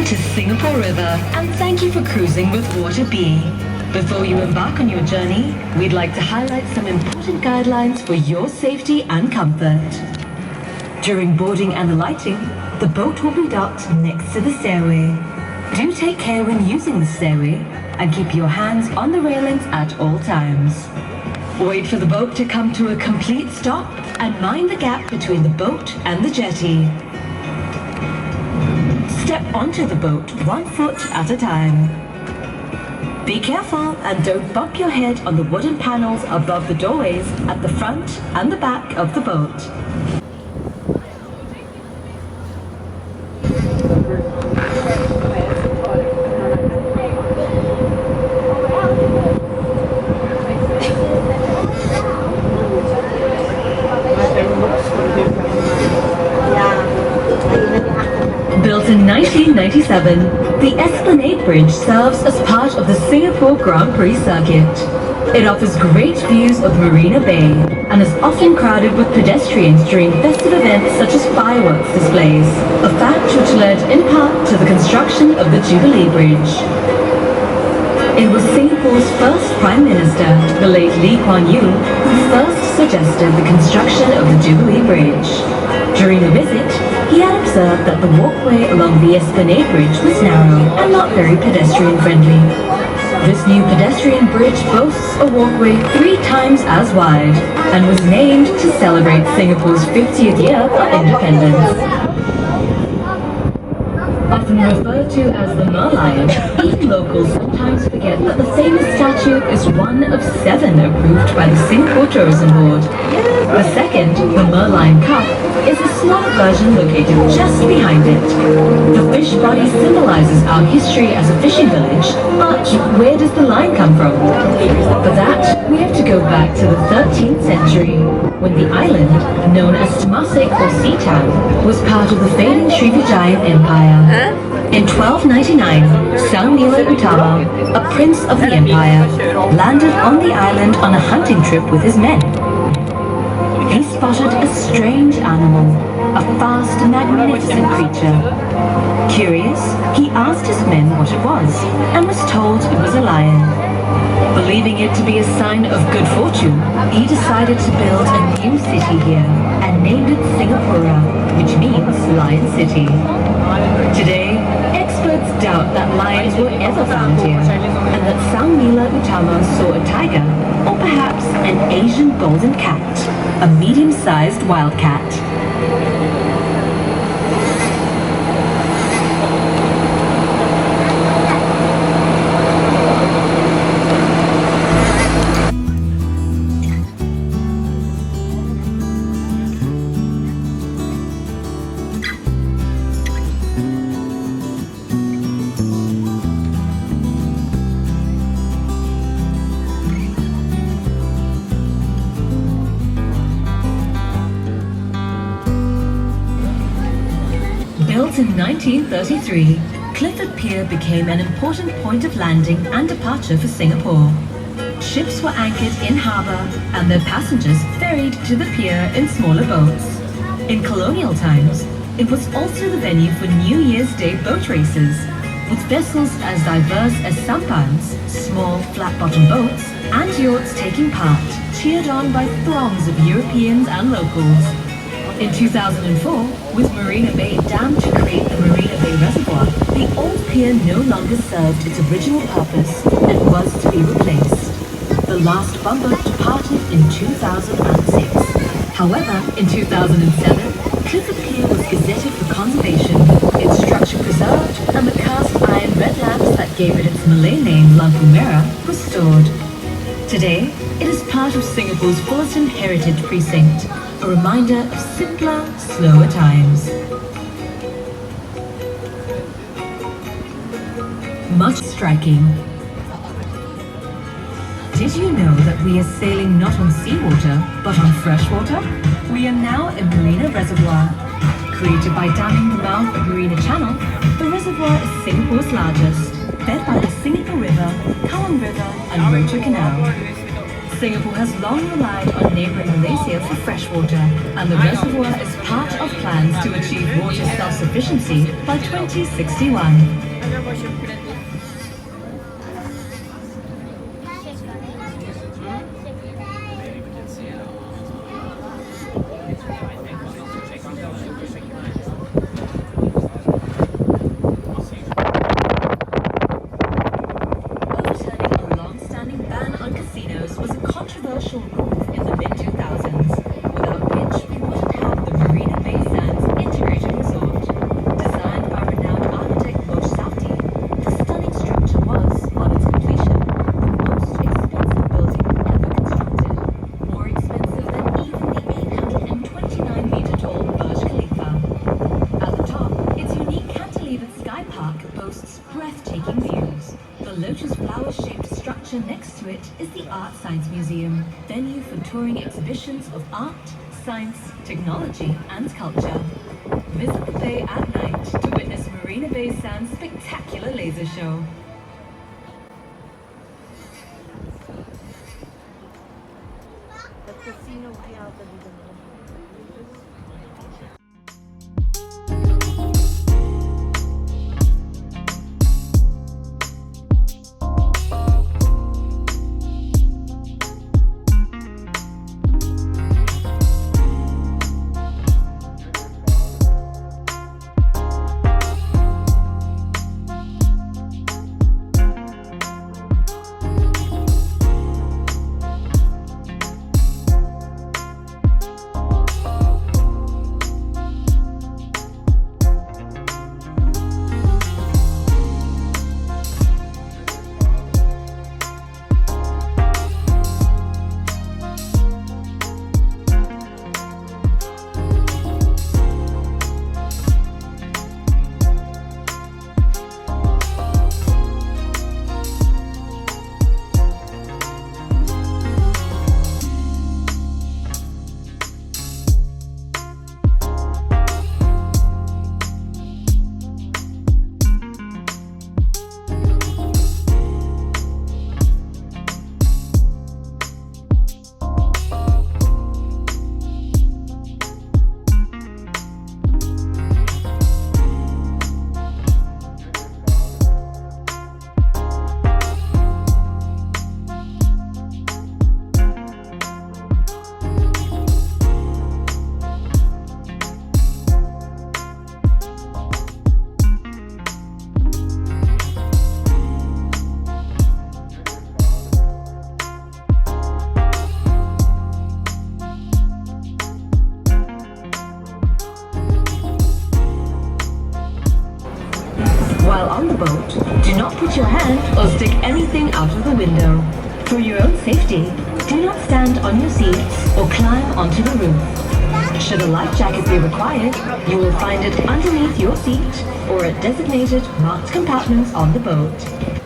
to Singapore River, and thank you for cruising with Water B. Before you embark on your journey, we'd like to highlight some important guidelines for your safety and comfort. During boarding and alighting, the boat will be docked next to the stairway. Do take care when using the stairway and keep your hands on the railings at all times. Wait for the boat to come to a complete stop and mind the gap between the boat and the jetty. Step onto the boat 1 foot at a time. Be careful and don't bump your head on the wooden panels above the doorways at the front and the back of the boat. Built in 1997, the Esplanade Bridge serves as part of the Singapore Grand Prix circuit. It offers great views of Marina Bay and is often crowded with pedestrians during festive events such as fireworks displays, a fact which led in part to the construction of the Jubilee Bridge. It was Singapore's first Prime Minister, the late Lee Kuan Yew, who first suggested the construction of the Jubilee Bridge. During the visit, he had observed that the walkway along the Esplanade Bridge was narrow and not very pedestrian-friendly. This new pedestrian bridge boasts a walkway 3 times as wide and was named to celebrate Singapore's 50th year of independence. Often referred to as the Merlion, even locals sometimes forget that the famous statue is one of 7 approved by the Singapore Tourism Board. The second, the Merlion Cup, is a smaller version located just behind it. The fish body symbolizes our history as a fishing village, but where does the lion come from? For that, we have to go back to the 13th century, when the island, known as Temasek or Seatown, was part of the fading Srivijayan Empire. In 1299, Sang Nila Utama, a prince of the empire, landed on the island on a hunting trip with his men. He spotted a strange animal, a vast, magnificent creature. Curious, he asked his men what it was, and was told it was a lion. Believing it to be a sign of good fortune, he decided to build a new city here, and named it Singapura, which means Lion City. Today, experts doubt that lions were ever found here, and that Sang Nila Utama saw a tiger, or perhaps an Asian golden cat, a medium-sized wildcat. Built in 1933, Clifford Pier became an important point of landing and departure for Singapore. Ships were anchored in harbour and their passengers ferried to the pier in smaller boats. In colonial times, it was also the venue for New Year's Day boat races, with vessels as diverse as sampans, small flat-bottom boats, and yachts taking part, cheered on by throngs of Europeans and locals. In 2004, with Marina Bay dammed to create the Marina Bay Reservoir, the old pier no longer served its original purpose and was to be replaced. The last bumboat departed in 2006. However, in 2007, Clifford Pier was gazetted for conservation, its structure preserved, and the cast iron red lamps that gave it its Malay name Lampu Merah restored. Today, it is part of Singapore's Fullerton Heritage Precinct, a reminder of simpler, slower times. Much striking. Did you know that we are sailing not on seawater, but on freshwater? We are now in Marina Reservoir. Created by damming the mouth of Marina Channel, the reservoir is Singapore's largest, fed by the Singapore River, Kallang River and Rotor Canal. Singapore has long relied on neighbouring Malaysia for fresh water, and the reservoir is part of plans to achieve water self-sufficiency by 2061. Venue for touring exhibitions of art, science, technology and culture. Visit the bay at night to witness Marina Bay Sands' spectacular laser show. While on the boat, do not put your hand or stick anything out of the window. For your own safety, do not stand on your seats or climb onto the roof. Should a life jacket be required, you will find it underneath your seat or at designated marked compartments on the boat.